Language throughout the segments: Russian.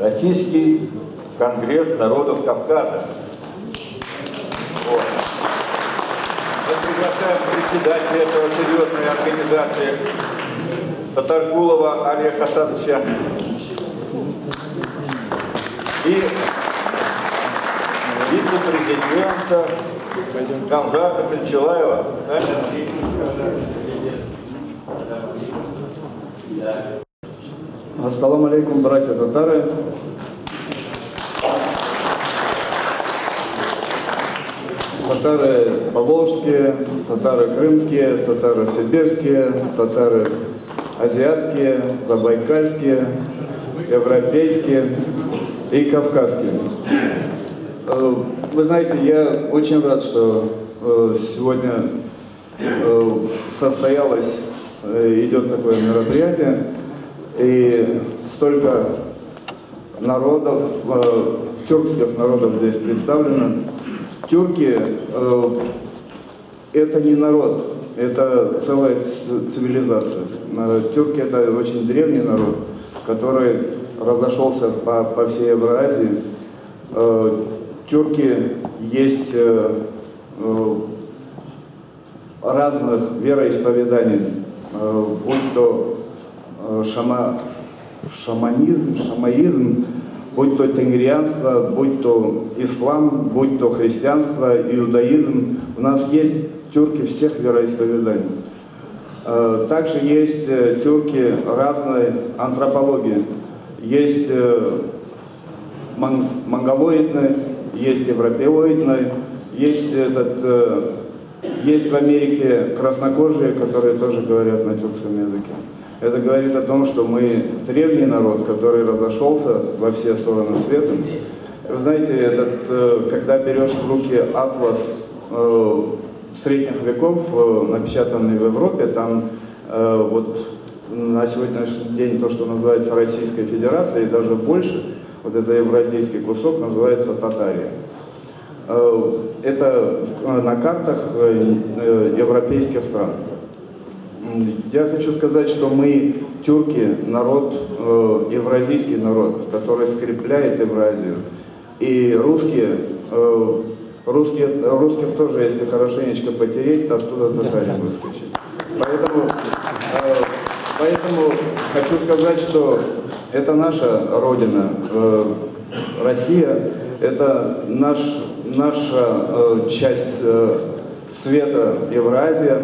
Российский конгресс народов Кавказа. Вот. Мы приглашаем председателя этого серьезной организации Татаркулова Алия Хасановича и вице-президента Камзата Кылчылаева. Ассаламу алейкум, братья татары. Татары поволжские, татары крымские, татары сибирские, татары азиатские, забайкальские, европейские и кавказские. Вы знаете, я очень рад, что сегодня состоялось, идет такое мероприятие, и столько народов, тюркских народов здесь представлено. Тюрки это не народ, это целая цивилизация. Тюрки это очень древний народ, который разошелся по всей Евразии. Тюрки есть разных вероисповеданий, будь то шамаизм, будь то тенгрианство, будь то ислам, будь то христианство, иудаизм. У нас есть тюрки всех вероисповеданий. Также есть тюрки разной антропологии. Есть монголоидные, есть европеоидные, есть в Америке краснокожие, которые тоже говорят на тюркском языке. Это говорит о том, что мы древний народ, который разошелся во все стороны света. Вы знаете, когда берешь в руки атлас средних веков, напечатанный в Европе, там вот на сегодняшний день то, что называется Российской Федерацией, даже больше, вот это евразийский кусок называется Татария. Это на картах европейских стран. Я хочу сказать, что мы, тюрки, народ, евразийский народ, который скрепляет Евразию. И русских тоже, если хорошенечко потереть, то оттуда татарин выскочит. Поэтому хочу сказать, что это наша родина, Россия, это наша часть света Евразия,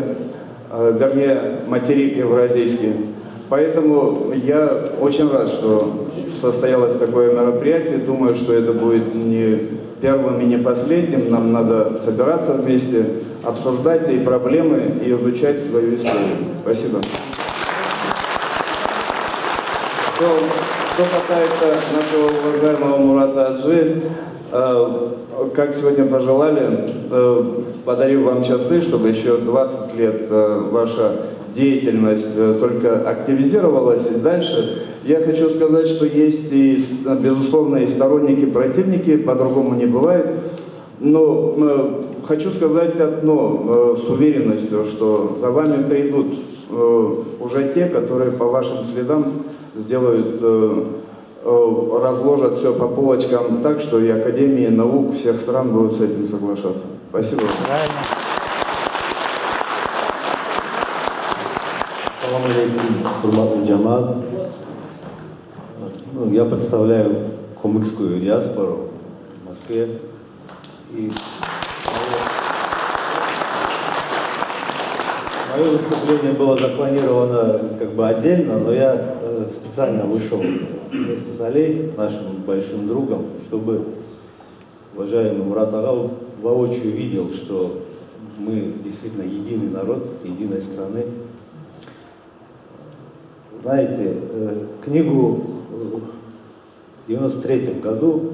вернее, материк евразийский. Поэтому я очень рад, что состоялось такое мероприятие. Думаю, что это будет не первым и не последним. Нам надо собираться вместе, обсуждать и проблемы, и изучать свою историю. Спасибо. Что касается нашего уважаемого Мурата Аджи, как сегодня пожелали, подарив вам часы, чтобы еще 20 лет ваша деятельность только активизировалась и дальше. Я хочу сказать, что есть и, безусловно, и сторонники, и противники, по-другому не бывает. Но хочу сказать одно с уверенностью, что за вами придут уже те, которые по вашим следам сделают, разложат все по полочкам так, что и Академии наук всех стран будут с этим соглашаться. Спасибо. Салам алейкум, хурматный джамат. Я представляю кумыкскую диаспору в Москве. И мое выступление было запланировано как бы отдельно, но я специально вышел вместе с Алей, нашим большим другом, чтобы уважаемый Мурат ага воочию видел, что мы действительно единый народ, единой страны. Знаете, книгу в 93-м году,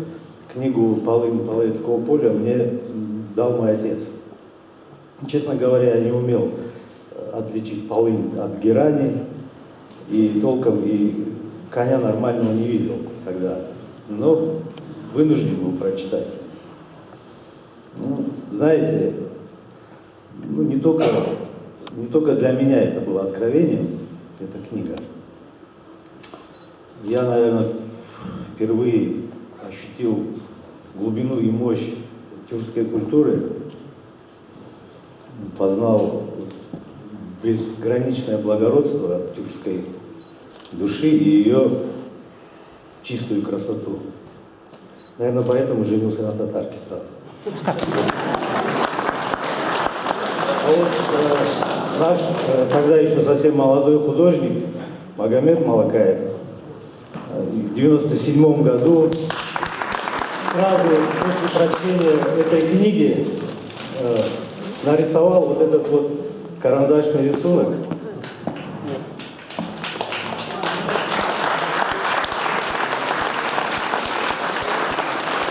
книгу «Полынь Половецкого поля» мне дал мой отец. Честно говоря, я не умел отличить полынь от герани, и толком и коня нормального не видел тогда, но вынужден был прочитать. Ну, знаете, не только для меня это было откровением, эта книга. Я, наверное, впервые ощутил глубину и мощь тюркской культуры, познал безграничное благородство тюркской души и ее чистую красоту. Наверное, поэтому женился на татарке сразу. А вот наш тогда еще совсем молодой художник Магомед Малакаев в 1997 году сразу после прочтения этой книги нарисовал вот этот вот карандашный рисунок.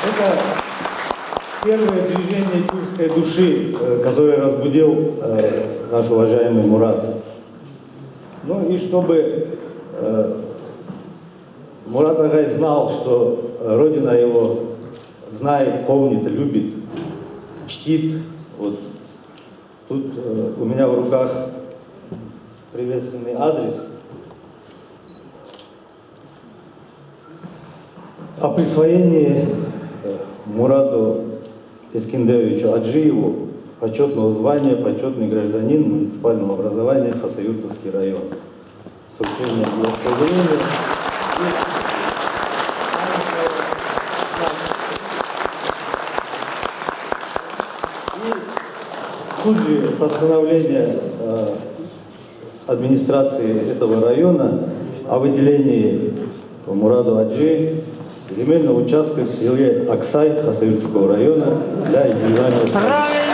Это первое движение тюркской души, которое разбудил наш уважаемый Мурат. Ну и чтобы Мурат Агай знал, что Родина его знает, помнит, любит, чтит. Вот тут у меня в руках приветственный адрес. О присвоении Мурату Эскендеровичу Аджиеву почетного звания почетный гражданин муниципального образования Хасавюртовский район. С вручением благословения. Тут же постановление администрации этого района о выделении Мураду Аджи земельного участка в селе Аксай Хасавюртского района для индивидуального строительства.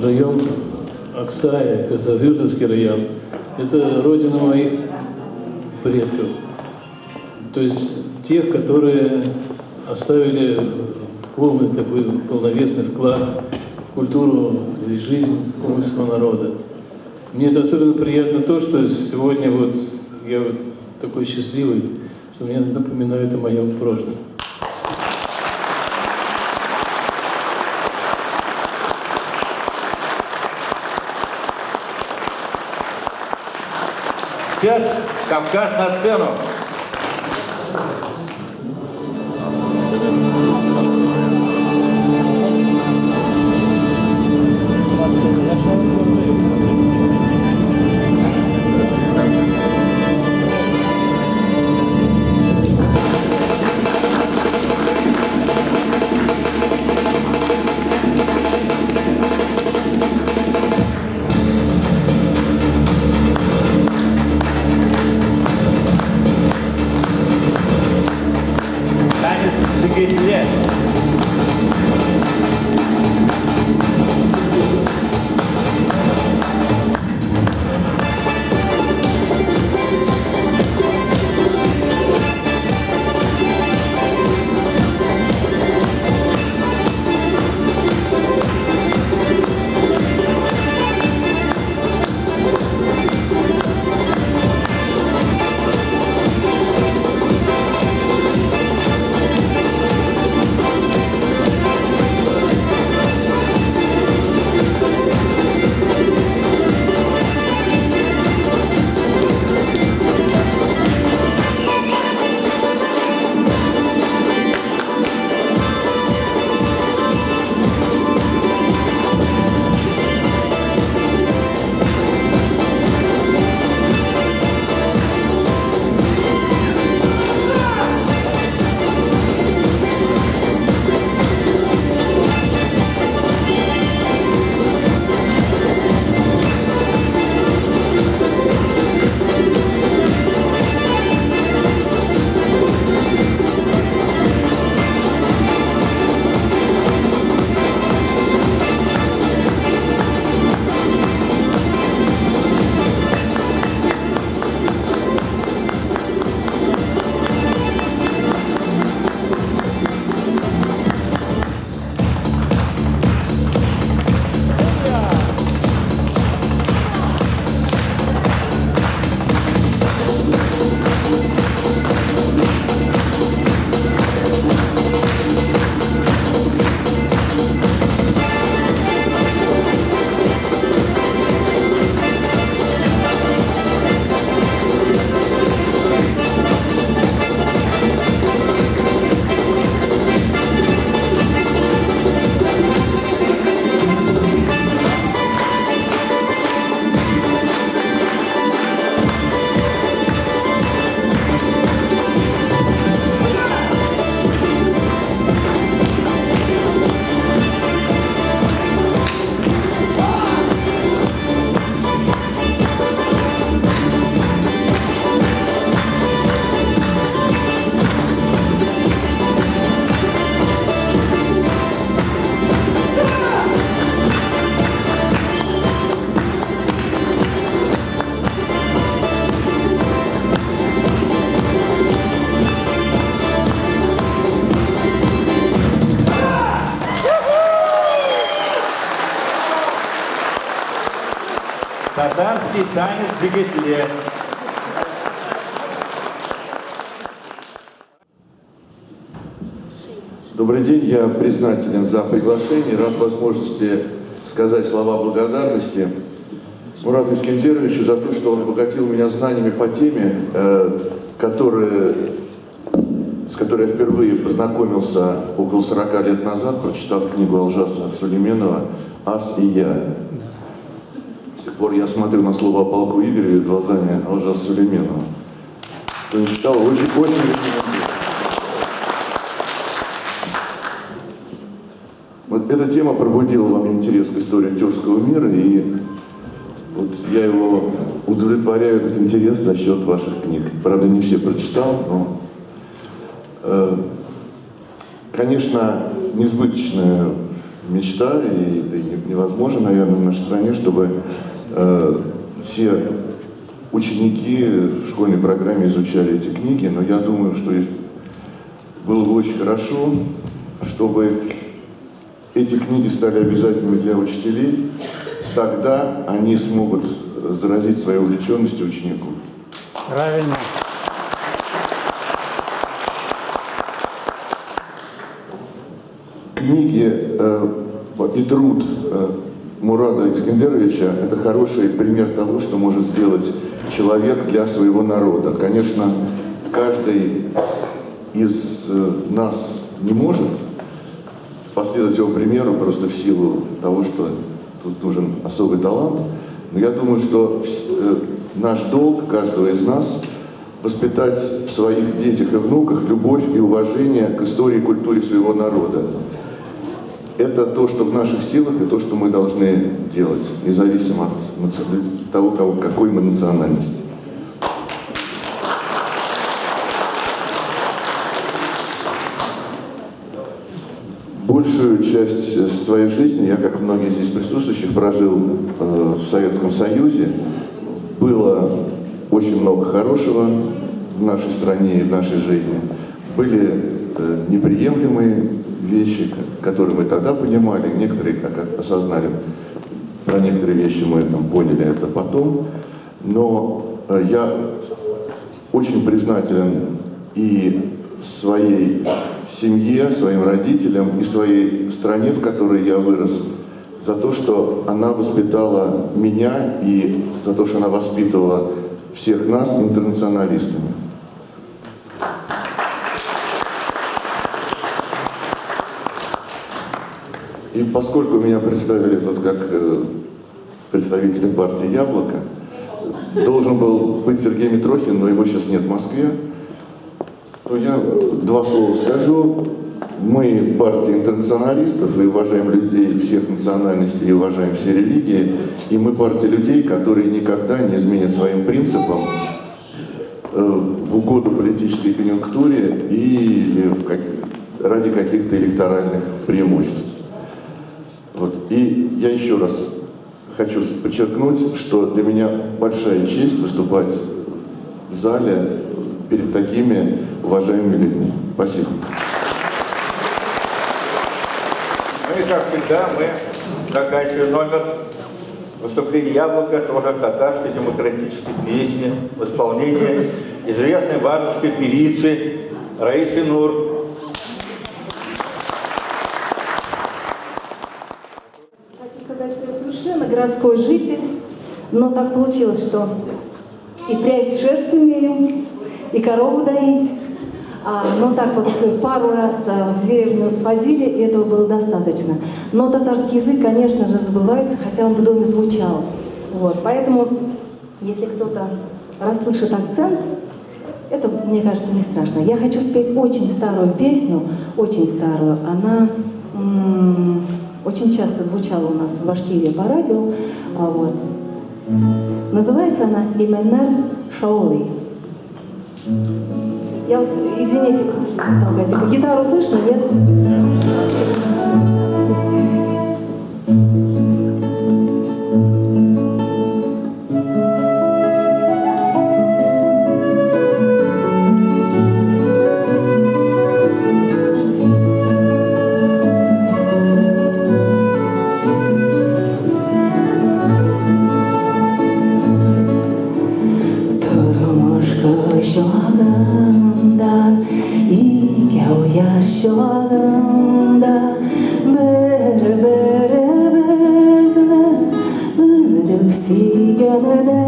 Район Аксай, Хасавюртовский район, это родина моих предков. То есть тех, которые оставили полный такой полновесный вклад в культуру и жизнь кумыкского народа. Мне это особенно приятно то, что сегодня вот я вот такой счастливый, что мне напоминает о моем прошлом. Сейчас Кавказ на сцену. татарский танец «Джигитле». Добрый день, я признателен за приглашение, рад возможности сказать слова благодарности Мурату Искендеровичу за то, что он обогатил меня знаниями по теме, с которой я впервые познакомился около 40 лет назад, прочитав книгу Алжаса Сулейменова «Ас и я». С тех пор я смотрю на слово о полку Игореве глазами Алжаса Сулейменова. Кто не читал, очень рекомендую. Вот эта тема пробудила во мне интерес к истории актерского мира, и вот я его удовлетворяю, этот интерес, за счет ваших книг. Правда, не все прочитал, но, конечно, несбыточная мечта, и да, невозможно, наверное, в нашей стране, чтобы все ученики в школьной программе изучали эти книги, но я думаю, что было бы очень хорошо, чтобы эти книги стали обязательными для учителей, тогда они смогут заразить своей увлеченностью учеников. Правильно. Книги и труд Мурата Искендеровича – это хороший пример того, что может сделать человек для своего народа. Конечно, каждый из нас не может последовать его примеру просто в силу того, что тут нужен особый талант. Но я думаю, что наш долг каждого из нас воспитать в своих детях и внуках любовь и уважение к истории и культуре своего народа. Это то, что в наших силах, и то, что мы должны делать, независимо от того, какой мы национальности. Большую часть своей жизни я, как многие здесь присутствующих, прожил в Советском Союзе. Было очень много хорошего в нашей стране и в нашей жизни. Были неприемлемые вещи, которые мы тогда понимали, некоторые как осознали. Про некоторые вещи мы поняли это потом. Но я очень признателен и своей семье, своим родителям и своей стране, в которой я вырос, за то, что она воспитала меня и за то, что она воспитывала всех нас интернационалистами. И поскольку меня представили тут как представителя партии «Яблоко», должен был быть Сергей Митрохин, но его сейчас нет в Москве, то я два слова скажу. Мы партия интернационалистов и уважаем людей всех национальностей и уважаем все религии. И мы партия людей, которые никогда не изменят своим принципам в угоду политической конъюнктуре или ради каких-то электоральных преимуществ. Вот. И я еще раз хочу подчеркнуть, что для меня большая честь выступать в зале перед такими уважаемыми людьми. Спасибо. Ну и, как всегда, мы заканчиваем номер выступления «Яблоко», тоже татарской демократической песни в исполнении известной варварской певицы Раисы Нур. Хочу сказать, что я совершенно городской житель, но так получилось, что и прясть шерсть умею, и корову доить. Но так вот пару раз в деревню свозили, и этого было достаточно. Но татарский язык, конечно же, забывается, хотя он в доме звучал. Вот. Поэтому, если кто-то расслышит акцент, это, мне кажется, не страшно. Я хочу спеть очень старую песню, очень старую. Она очень часто звучала у нас в Башкирии по радио. Вот. Называется она «Именер Шаули». Я вот, извините, погодите, гитару слышно, нет? yaşlarında bir-birimizle üzülüp siygeneden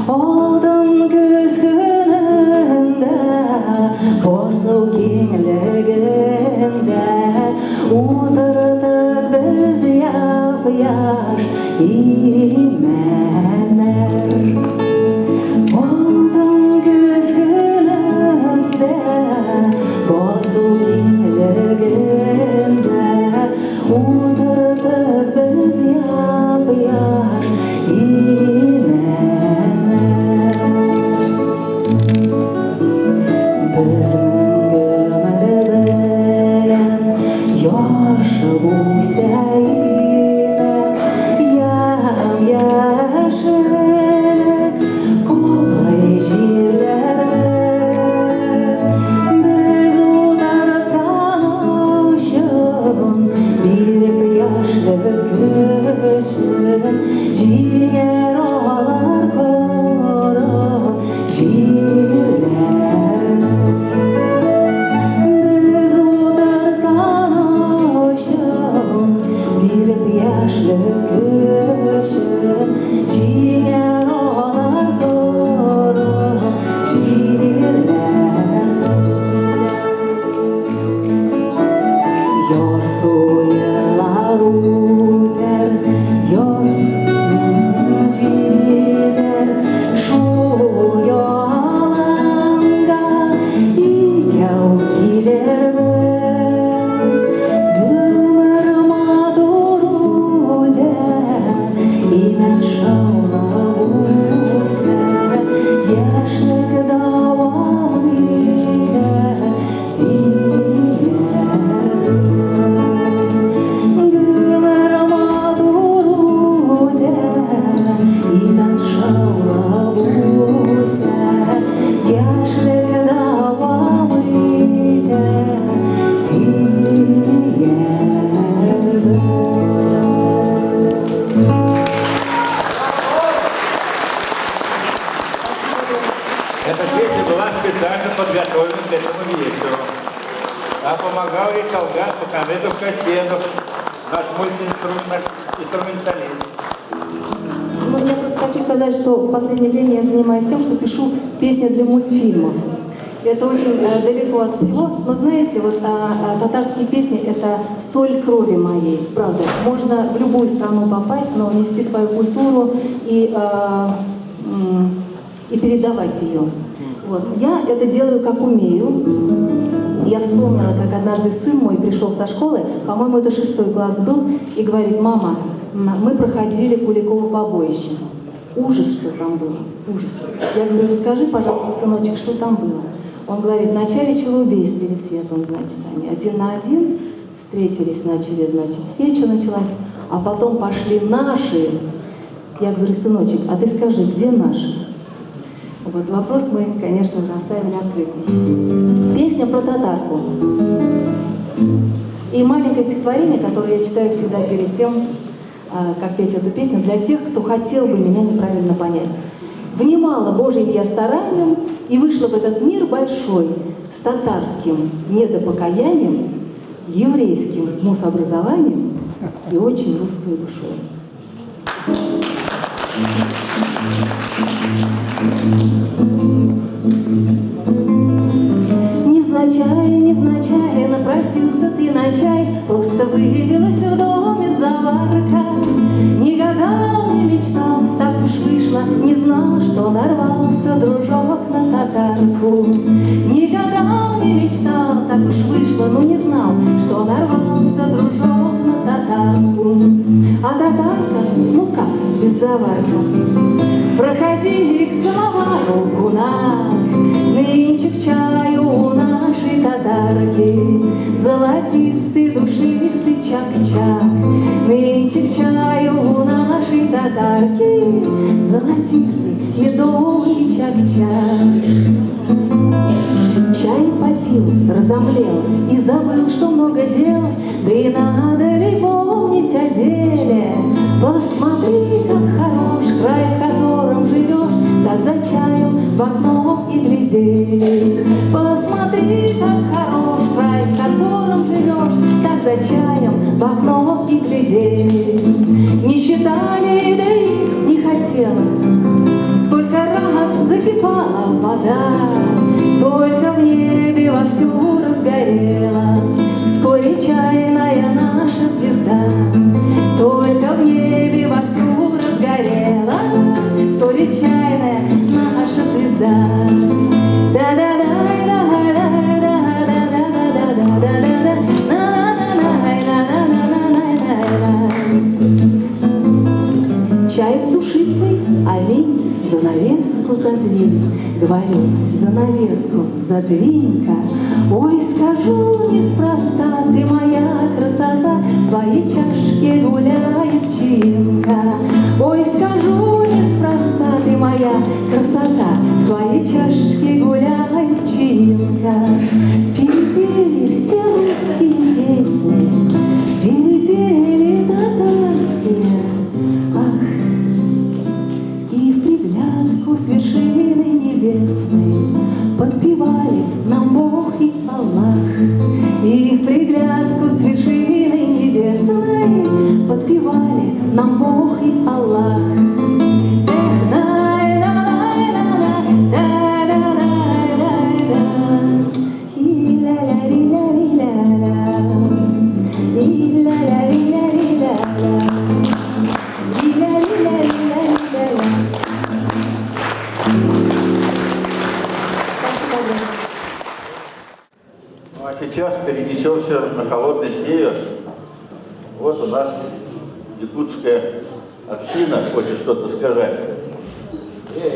oldum küskününde bozuk kengliğinde Утырдык біз яп-яш именер Oldum küskününde bozuk kengliğinde Утырдык біз яп-яш именер Біздің өмірбілен Yoşı bu seyre yam-yaşılık Koplay jirler Biz udartkan oşun Bir yaşlık kışın Jiger olar koru jirlerini Biz udartkan oşun Bir yaşlık kışın Jiger olar koru jirlerini Yorsu yıllar uter Yor jiler Şu yolanga İkev kilermiz Gümür madurude İmen şavla bulsa Yaşlık davam eder Diyermiz Gümür madurude İmen şavla bulsa Yaşlık davam eder Эта песня была специально подготовлена к этому вечеру. А помогал ей Талгат Мухамедов Касьедов, наш мультиинструменталист. Ну, я просто хочу сказать, что в последнее время я занимаюсь тем, что пишу песни для мультфильмов. Это очень далеко от всего, но знаете, вот татарские песни — это соль крови моей, правда. Можно в любую страну попасть, но нести свою культуру и передавать ее. Вот. Я это делаю как умею. Я вспомнила, как однажды сын мой пришел со школы, по-моему, это 6 класс был, и говорит: мама, мы проходили Куликово побоище. Ужас, что там было, ужас. Я говорю: расскажи, пожалуйста, сыночек, что там было. Он говорит: вначале челубей с Пересветом, значит, они 1 на 1 встретились, начали, значит, сеча началась, а потом пошли наши. Я говорю: сыночек, а ты скажи, где наши? Вот вопрос мы, конечно же, оставили открытым. Песня про татарку. И маленькое стихотворение, которое я читаю всегда перед тем, как петь эту песню, для тех, кто хотел бы меня неправильно понять. Внимала Божьим я старанием и вышла в этот мир большой с татарским недопокаянием, еврейским мусобразованием и очень русской душой. Невзначай напросился ты на чай, просто выявилась в доме заварка. Не гадал, не мечтал, так уж вышло, не знал, что нарвался дружок на татарку. Не гадал, не мечтал, так уж вышло, но не знал, что нарвался дружок на татарку. А татарка, ну как, без заварка. Проходи к самовару, кунак, нынче к чаю у нашей татарки. Золотистый, душистый чак-чак, нынче к чаю у нашей татарки. Золотистый, медовый чак-чак. Чай попил, разомлел и забыл, что много дел, да и надо ли помнить о деле. Посмотри, как хорош край, в котором живешь, так за чаем в окно и глядели. Посмотри, как хорош край, в котором живешь, как за чаем в окно и глядели. Не считали, да и не хотелось, сколько раз закипала вода, только в небе вовсю разгорелась вскоре чайная наша звезда. Только в небе вовсю разгорелась вскоре чайная наша звезда. Чай с душицей, аминь, занавеску задвинь. Говорю, занавеску задвинь-ка. Ой, скажу неспроста, ты моя красота, в твоей чашке гуляет чаинка. Ой, скажу неспроста, ты моя красота, в твоей чашке гуляет чаинка. Перепели все русские песни, перепели татарские, ах, и в приглядку с вершины небесной подпевали нам Бог и Аллах. И в приглядку с вершины небесной подпевали нам Бог и Аллах. Эх, дай-да-дай-да-да, дай-да-дай-да-да, и-ля-ля-ля-ля-ля-ля, и-ля-ля-ля-ля-ля-ля, и-ля-ля-ля-ля-ля-ля. Ну а сейчас перенесемся на холодный север. Вот у нас якутская община хочет что-то сказать. Где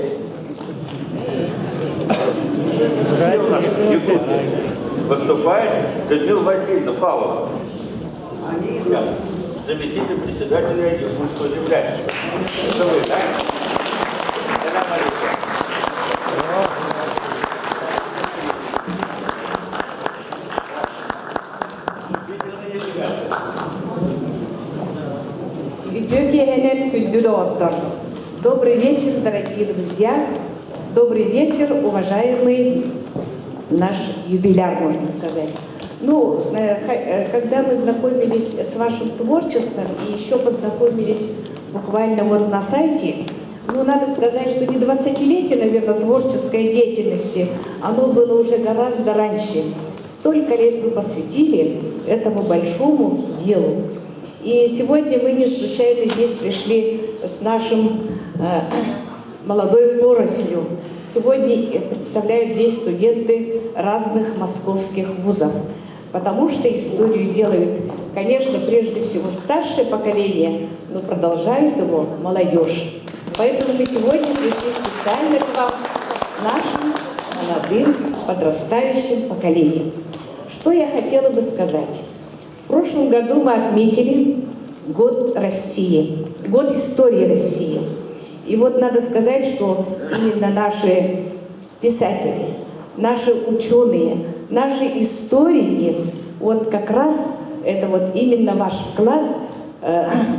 у нас в Якутии выступает Людмила Васильевна Павлова, заместитель председателя Якутского землячества. Это вы, да? Салам алейкум. Добрый вечер, дорогие друзья. Добрый вечер, уважаемый наш юбиляр, можно сказать. Ну, когда мы знакомились с вашим творчеством и еще познакомились буквально вот на сайте, ну, надо сказать, что не 20-летие, наверное, творческой деятельности, оно было уже гораздо раньше. Столько лет вы посвятили этому большому делу. И сегодня мы не случайно здесь пришли с нашим молодой порослью. Сегодня представляют здесь студенты разных московских вузов, потому что историю делают, конечно, прежде всего старшее поколение, но продолжают его молодежь. Поэтому мы сегодня пришли специально к вам с нашим молодым подрастающим поколением. Что я хотела бы сказать? В прошлом году мы отметили год России, год истории России. И вот надо сказать, что именно наши писатели, наши ученые, наши историки, вот как раз это вот именно ваш вклад,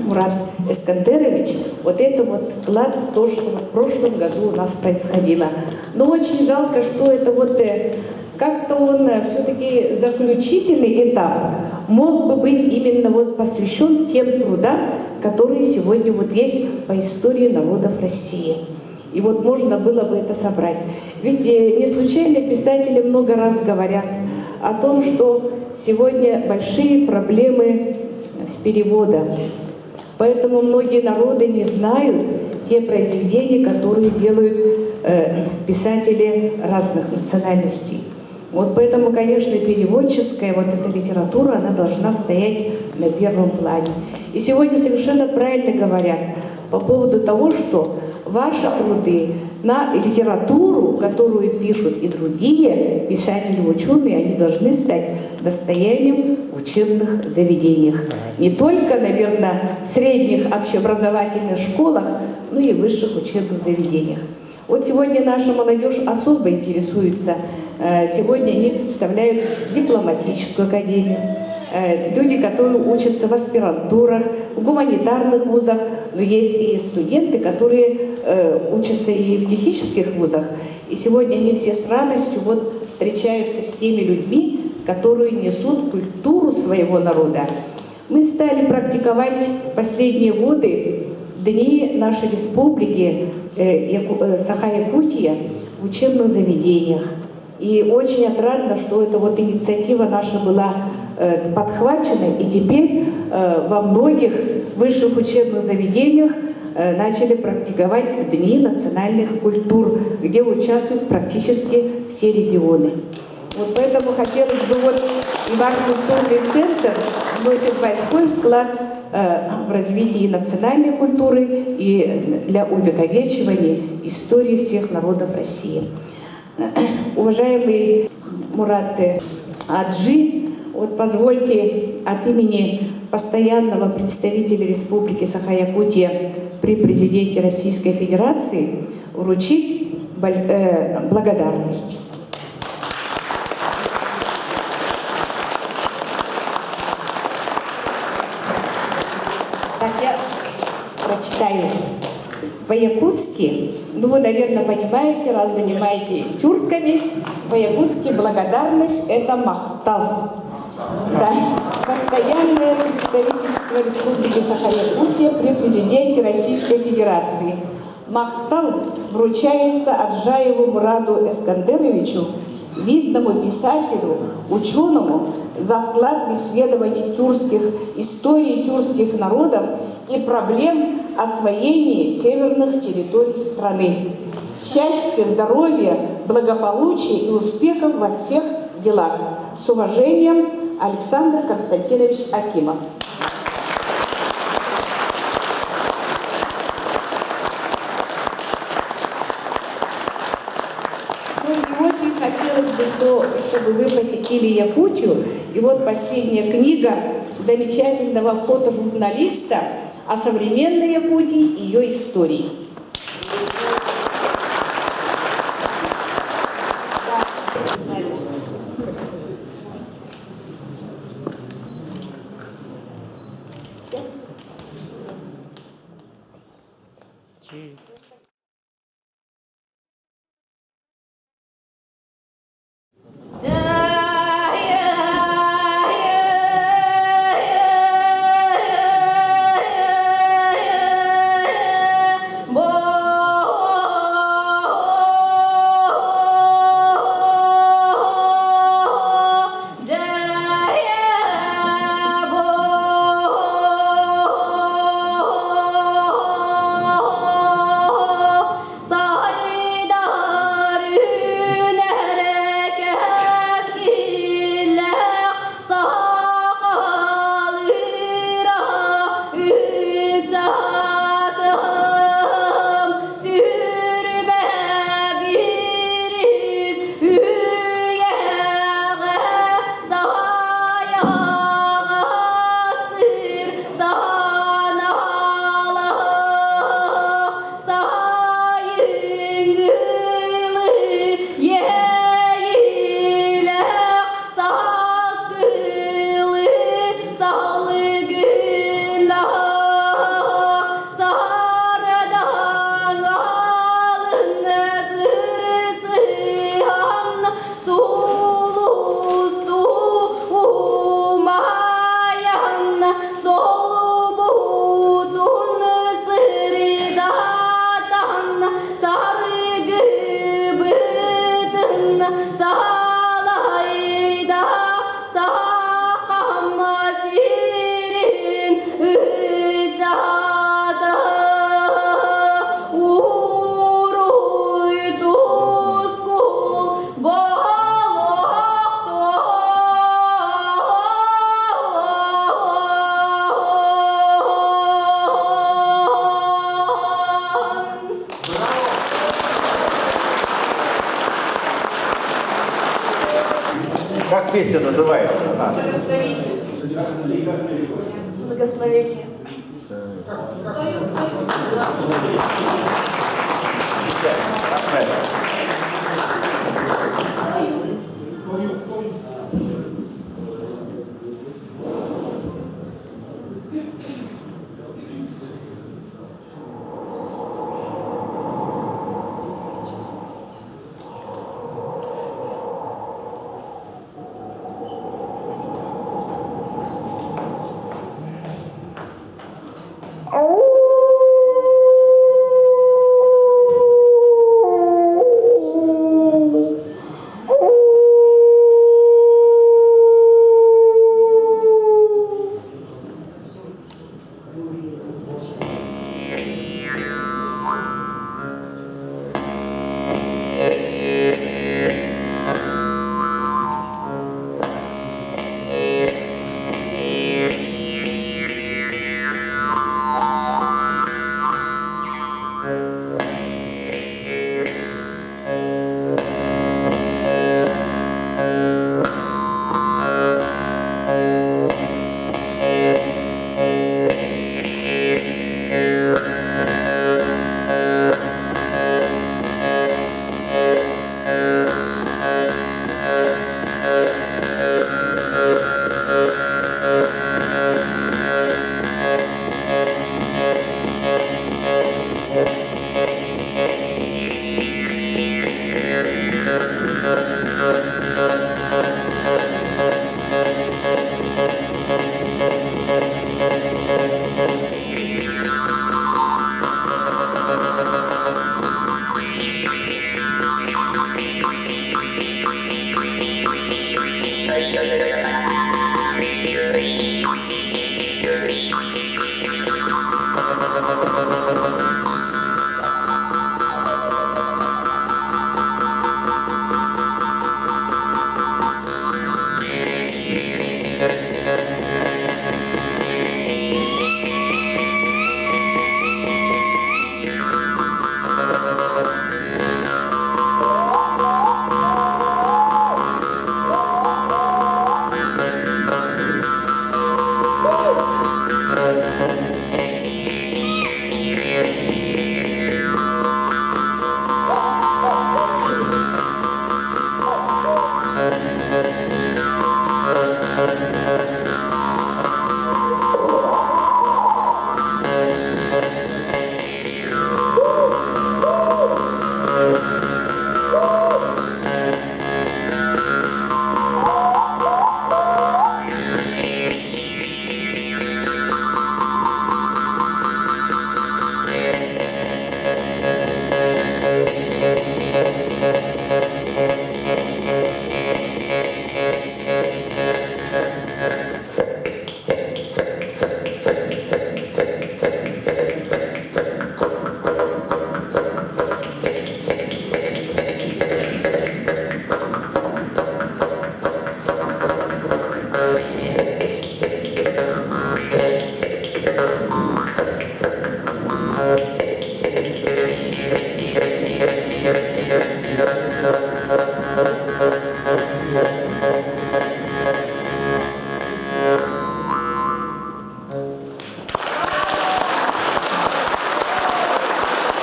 Мурат Эскандерович, вот это вот вклад, то, что вот в прошлом году у нас происходило. Но очень жалко, что это вот как-то он все-таки заключительный этап мог бы быть именно вот посвящен тем трудам, которые сегодня вот есть по истории народов России. И вот можно было бы это собрать. Ведь не случайно писатели много раз говорят о том, что сегодня большие проблемы с переводом. Поэтому многие народы не знают те произведения, которые делают писатели разных национальностей. Вот поэтому, конечно, переводческая вот эта литература, она должна стоять на первом плане. И сегодня совершенно правильно говорят по поводу того, что ваши труды на литературу, которую пишут и другие писатели, ученые, они должны стать достоянием в учебных заведениях. Не только, наверное, в средних общеобразовательных школах, но и в высших учебных заведениях. Вот сегодня наша молодежь особо интересуется. Сегодня они представляют дипломатическую академию. Люди, которые учатся в аспирантурах, в гуманитарных вузах, но есть и студенты, которые учатся и в технических вузах. И сегодня они все с радостью вот встречаются с теми людьми, которые несут культуру своего народа. Мы стали практиковать последние годы дни нашей республики Саха-Якутия в учебных заведениях. И очень отрадно, что эта вот инициатива наша была подхвачена, и теперь во многих высших учебных заведениях начали практиковать Дни национальных культур, где участвуют практически все регионы. Вот поэтому хотелось бы, вот и ваш культурный центр вносит большой вклад в развитие национальной культуры и для увековечивания истории всех народов России. Уважаемый Мурат Аджи, вот позвольте от имени постоянного представителя Республики Саха-Якутия при президенте Российской Федерации вручить благодарность. Так, я прочитаю. По-якутски, ну вы, наверное, понимаете, раз занимаетесь тюрками, по-якутски благодарность – это махтал. Да. Постоянное представительство Республики Саха-Якутия при президенте Российской Федерации. Махтал вручается Аджаеву Мураду Эскандеровичу, видному писателю, ученому, за вклад в исследование истории тюркских народов и проблем освоения северных территорий страны. Счастья, здоровья, благополучия и успехов во всех делах. С уважением, Александр Константинович Акимов. Ну и очень хотелось бы, чтобы вы посетили Якутию. И вот последняя книга замечательного фотожурналиста о современной Якутии и ее истории. Как песня называется? Благословение.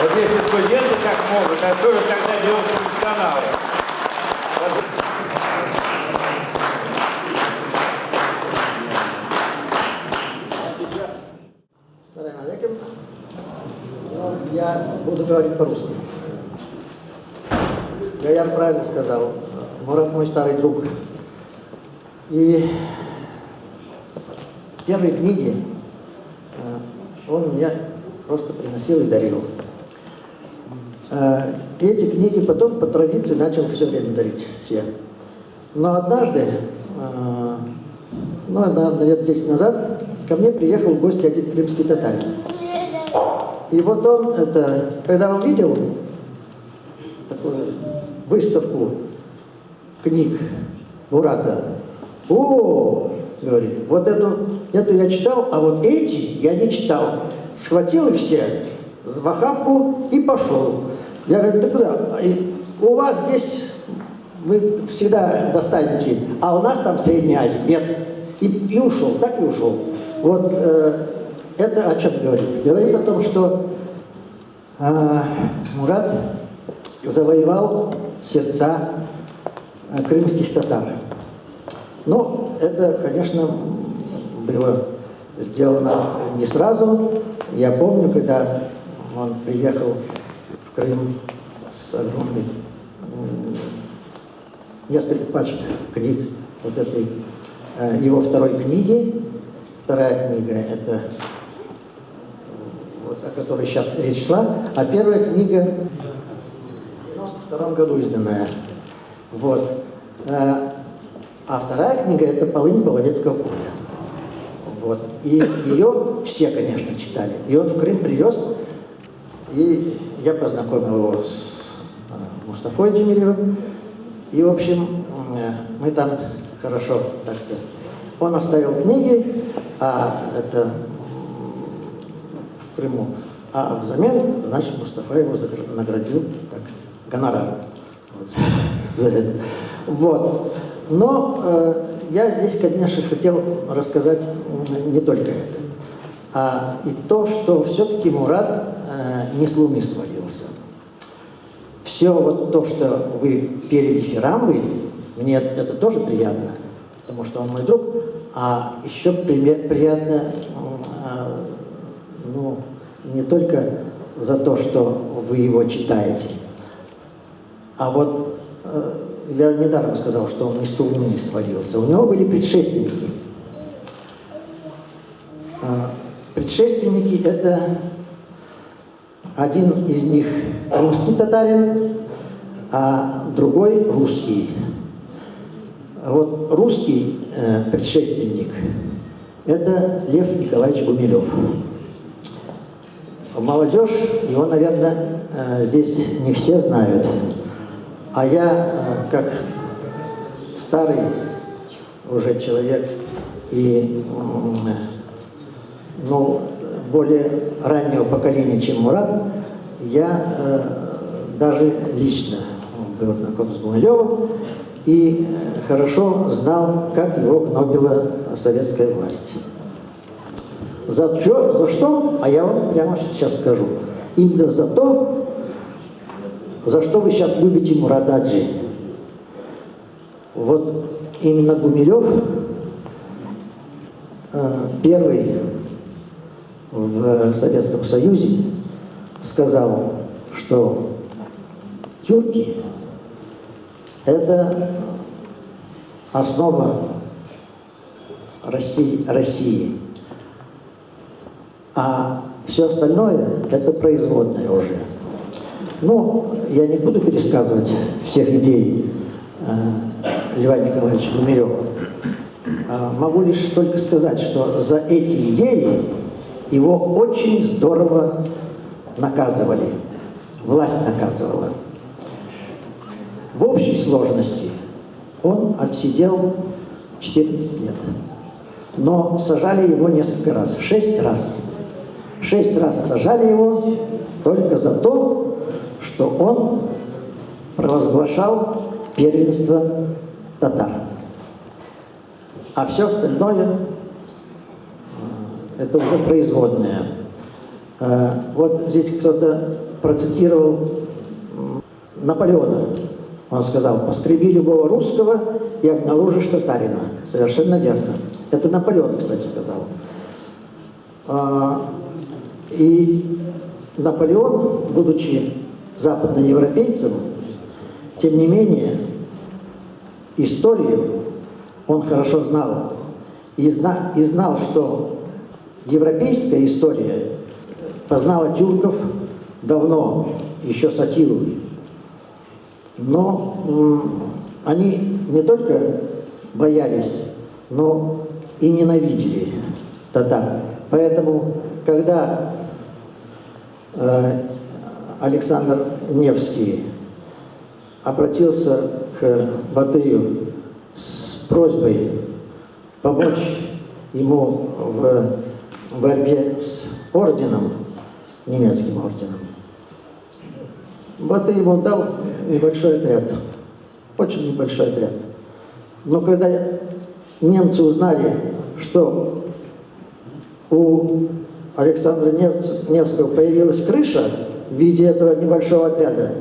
Вот если студенты так могут, а что же тогда делают профессионалы? Салям алейкум. Я буду говорить по-русски. Гаяр правильно сказал. Мурат мой старый друг. И первые книги он мне просто приносил и дарил. Эти книги потом по традиции начал все время дарить все. Но однажды, наверное, лет 10 назад, ко мне приехал в гости один крымский татарин. И вот он, когда увидел такую выставку книг Мурата, говорит, вот эту я читал, а вот эти я не читал. Схватил их все в охапку и пошел. Я говорю, ты куда? У вас здесь вы всегда достанете, а у нас там в Средней Азии. Нет. И ушел, так и ушел. Вот это о чем говорит? Говорит о том, что Мурат завоевал сердца крымских татар. Но это, конечно, было сделано не сразу. Я помню, когда он приехал в Крым с огромной, несколько пачек книг вот этой, его второй книги. Вторая книга, это вот, о которой сейчас речь шла, а первая книга в 1992 году изданная. Вот. А вторая книга — это «Полынь Половецкого поля». Вот. И ее все, конечно, читали. И он в Крым привез, и я познакомил его с Мустафой Джемилевым. И, в общем, мы там хорошо так-то. Он оставил книги, это в Крыму. А взамен, значит, Мустафа его наградил так, гонорар вот, за это. Вот. Но я здесь, конечно, хотел рассказать не только это, а и то, что все-таки Мурат не с Луны свалился. Все вот то, что вы пели дифирамбы, мне это тоже приятно, потому что он мой друг, а еще приятно, не только за то, что вы его читаете, а вот я недавно сказал, что он не с Луны не свалился. У него были предшественники. Предшественники — это один из них крымский татарин, а другой русский. Вот русский предшественник – это Лев Николаевич Гумилев. Молодежь, его, наверное, здесь не все знают. А я, как старый уже человек и более раннего поколения, чем Мурат, я даже лично был знаком с Гумилевым и хорошо знал, как его гнобила советская власть. За что? А я вам прямо сейчас скажу. Именно за то, за что вы сейчас любите Мурата Аджи. Вот именно Гумилев первый в Советском Союзе сказал, что тюрки – это основа России, а все остальное – это производное уже. Ну, я не буду пересказывать всех идей Льва Николаевича Гумилева. Могу лишь только сказать, что за эти идеи его очень здорово наказывали, власть наказывала. В общей сложности он отсидел 14 лет, но сажали его несколько раз, 6 раз. 6 раз сажали его только за то, что он провозглашал первенство татар. А все остальное это уже производное. Вот здесь кто-то процитировал Наполеона. Он сказал: «Поскреби любого русского и обнаружишь татарина». Совершенно верно. Это Наполеон, кстати, сказал. И Наполеон, будучи западноевропейцем, тем не менее, историю он хорошо знал. И знал, что европейская история познала тюрков давно, еще с Аттилой. Но они не только боялись, но и ненавидели татар. Поэтому, когда Александр Невский обратился к Батыю с просьбой помочь ему в борьбе с орденом, немецким орденом, Батый ему дал небольшой отряд, очень небольшой отряд. Но когда немцы узнали, что у Александра Невского появилась крыша в виде этого небольшого отряда,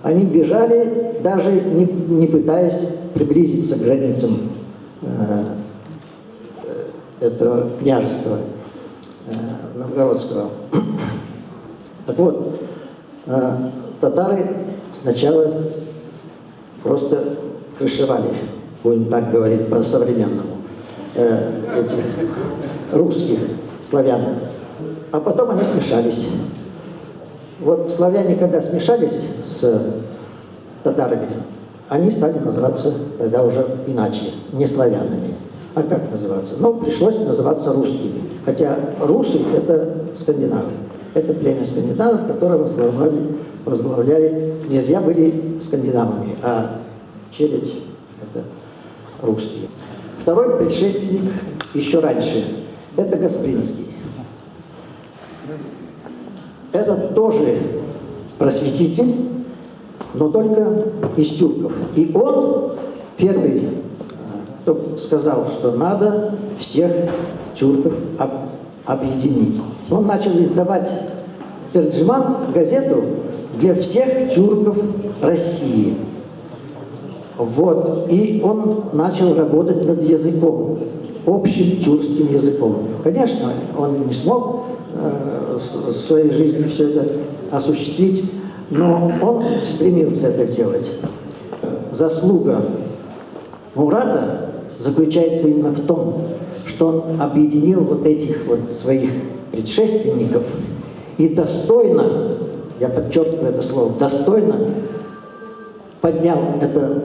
они бежали, даже не пытаясь приблизиться к границам этого княжества новгородского. Так вот, татары сначала просто крышевали, будем так говорить по-современному, этих русских славян. А потом они смешались. Вот славяне, когда смешались с татарами, они стали называться тогда уже иначе, не славянами. А как называться? Ну, пришлось называться русскими. Хотя русы – это скандинавы. Это племя скандинавов, которое возглавляли, князья были скандинавами, а челядь – это русские. Второй предшественник еще раньше – это Гаспринский. Это тоже просветитель, но только из тюрков. И он первый, кто сказал, что надо всех тюрков объединить. Он начал издавать «Терджман», газету для всех тюрков России. Вот. И он начал работать над языком, общим тюркским языком. Конечно, он не смог в своей жизни все это осуществить, но он стремился это делать. Заслуга Мурата заключается именно в том, что он объединил вот этих вот своих предшественников и достойно, я подчеркиваю это слово, достойно поднял это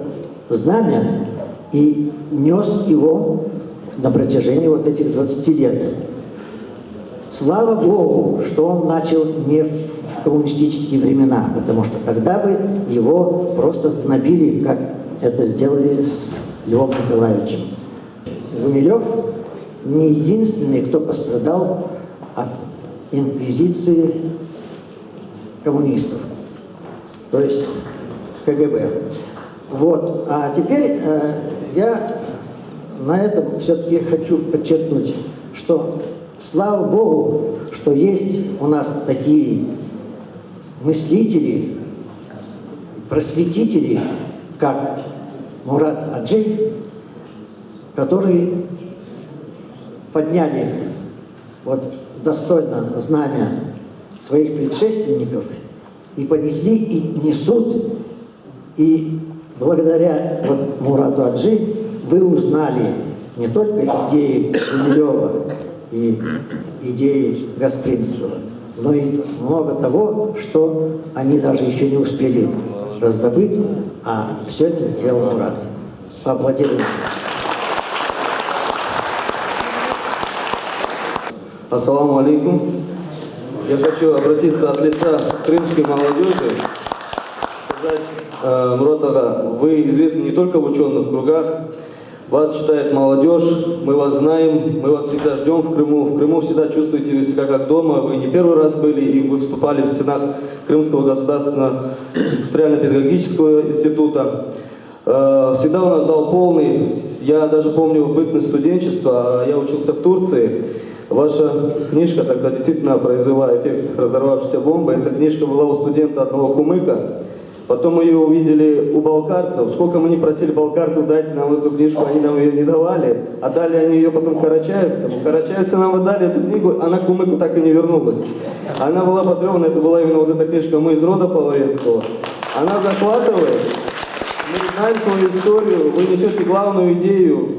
знамя и нес его на протяжении вот этих 20 лет. Слава Богу, что он начал не в коммунистические времена, потому что тогда бы его просто сгнобили, как это сделали с Львом Николаевичем. Гумилев не единственный, кто пострадал от инквизиции коммунистов, то есть КГБ. Вот. А теперь я на этом все-таки хочу подчеркнуть, что слава Богу, что есть у нас такие мыслители, просветители, как Мурат Аджи, которые подняли вот достойно знамя своих предшественников и понесли, и несут. И благодаря вот Мурату Аджи вы узнали не только идеи Гумилева и идеи Гаспринского, но и много того, что они даже еще не успели раздобыть, а все это сделал Мурат. Поаплодируем. Ассаламу алейкум. Я хочу обратиться от лица крымской молодежи, сказать, Мурат ага, вы известны не только в ученых кругах, вас читает молодежь, мы вас знаем, мы вас всегда ждем в Крыму. В Крыму всегда чувствуете себя как дома, вы не первый раз были, и вы выступали в стенах Крымского государственного индустриально-педагогического института. Всегда у нас зал полный. Я даже помню в бытность студенчества, я учился в Турции. Ваша книжка тогда действительно произвела эффект разорвавшейся бомбы. Эта книжка была у студента одного кумыка. Потом мы ее увидели у балкарцев. Сколько мы не просили балкарцев, дайте нам эту книжку, они нам ее не давали. А дали они ее потом карачаевцам. Карачаевцы нам отдали эту книгу, она к кумыку так и не вернулась. Она была потребна, это была именно вот эта книжка «Мы из рода Половецкого». Она захватывает. Мы знаем свою историю, вы несете главную идею,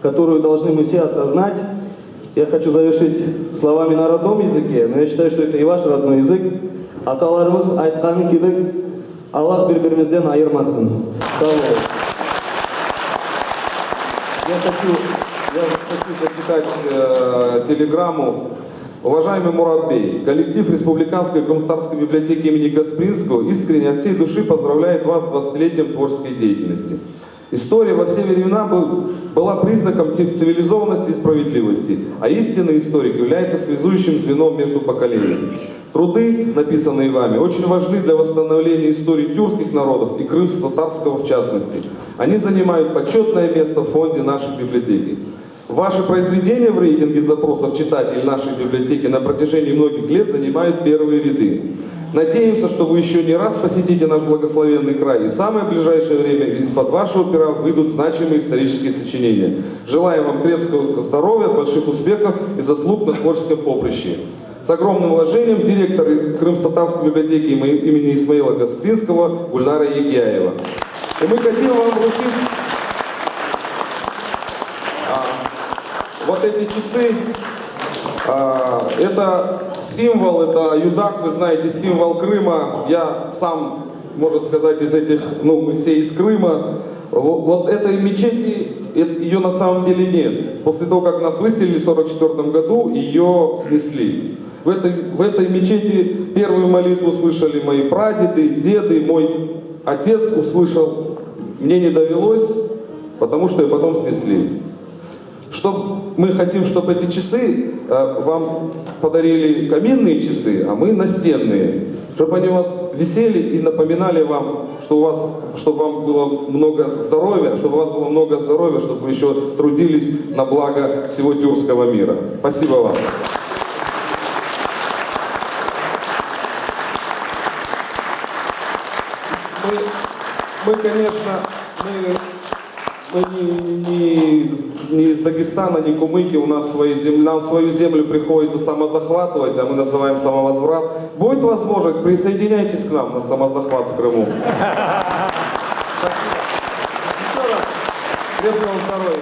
которую должны мы все осознать. Я хочу завершить словами на родном языке, но я считаю, что это и ваш родной язык. Аталарымыз айтқаны кебек, Аллах бір-бірімізден айырмасын. Я хочу зачитать телеграмму. Уважаемый Мурат Бей, коллектив Республиканской Крымстарской библиотеки имени Гаспринского искренне от всей души поздравляет вас с 20-летием творческой деятельности. История во все времена была признаком цивилизованности и справедливости, а истинный историк является связующим звеном между поколениями. Труды, написанные вами, очень важны для восстановления истории тюркских народов и крымско-татарского в частности. Они занимают почетное место в фонде нашей библиотеки. Ваши произведения в рейтинге запросов читателей нашей библиотеки на протяжении многих лет занимают первые ряды. Надеемся, что вы еще не раз посетите наш благословенный край, и в самое ближайшее время из-под вашего пера выйдут значимые исторические сочинения. Желаем вам крепкого здоровья, больших успехов и заслуг на творческом поприще. С огромным уважением, директор Крымско-татарской библиотеки имени Исмаила Гаспринского Гульнара Егяева. И мы хотим вам вручить вот эти часы. Это символ, это юдак, вы знаете, символ Крыма. Я сам, можно сказать, из этих, мы все из Крыма. Вот этой мечети, ее на самом деле нет. После того, как нас выселили в 1944 году, ее снесли. В этой мечети первую молитву слышали мои прадеды, деды, мой отец услышал. Мне не довелось, потому что ее потом снесли. Мы хотим, чтобы эти часы вам подарили каминные часы, а мы настенные. Чтобы они у вас висели и напоминали вам, чтобы вам было много здоровья, чтобы у вас было много здоровья, чтобы вы еще трудились на благо всего тюркского мира. Спасибо вам. Мы, конечно, не из Дагестана, не Кумыки, у нас нам свою землю приходится самозахватывать, а мы называем самовозврат. Будет возможность, присоединяйтесь к нам на самозахват в Крыму. Спасибо. Еще раз крепкого здоровья.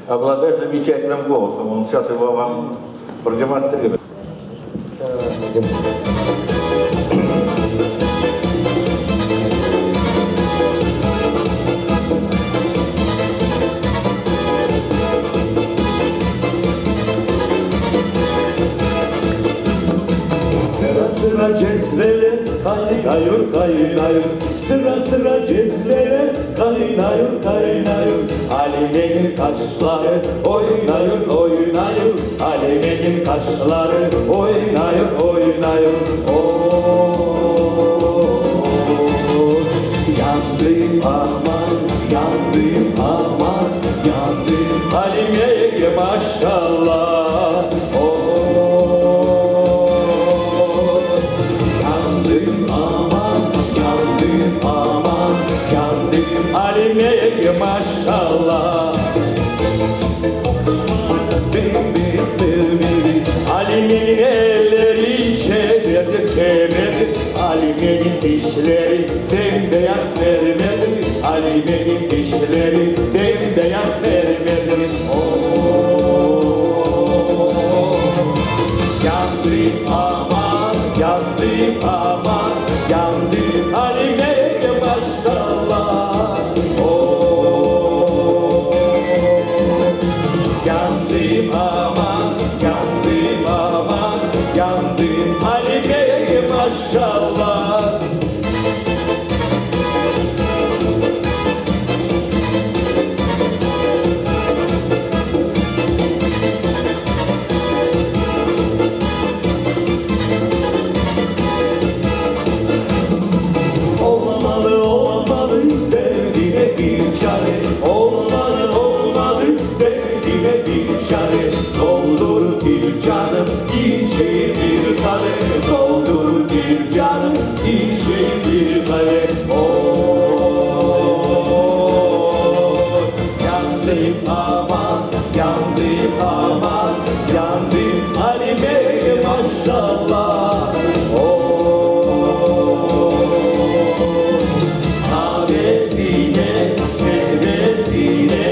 обладает замечательным голосом. Он сейчас его вам продемонстрирует. Sıra sıra cezveler kaynıyor kaynıyor. Sıra sıra cezveler kaynıyor kaynıyor. Alime'nin kaşları oynuyor oynuyor. Alime'nin kaşları oynuyor oynuyor. Yandım aman yandım aman yandım. Alime'ye maşallah. Alime'ye maşallah. Alime'nin elleri çevirdi çevirdi. Alime'nin dişleri bembeyaz vermedi. Alime'nin dişleri bembeyaz vermedi. Yandım aman yandım aman yandım. Alime'ye maşallah. Yandım aman, yandım aman, yandım Alime'ye maşallah. Olmalı olmalı derdine bir çare. Olmalı olmalı derdine bir çare. Doldur bir canım içeyim bir kale. Doldur bir canım içeyim bir kale. Yandım aman yandım aman yandım Alime'ye maşallah. Kahvesine, çevresine,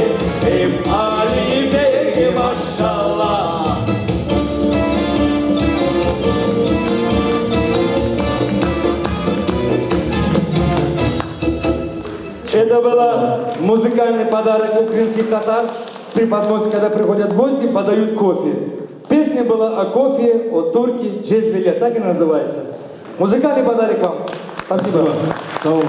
hep Alime'ye maşallah. Это был музыкальный подарок у крымских татар. При подносе, когда приходят гости, подают кофе. Песня была о кофе, о турке, джезвеле, так и называется. Музыкальный подарок вам. Спасибо. Спасибо.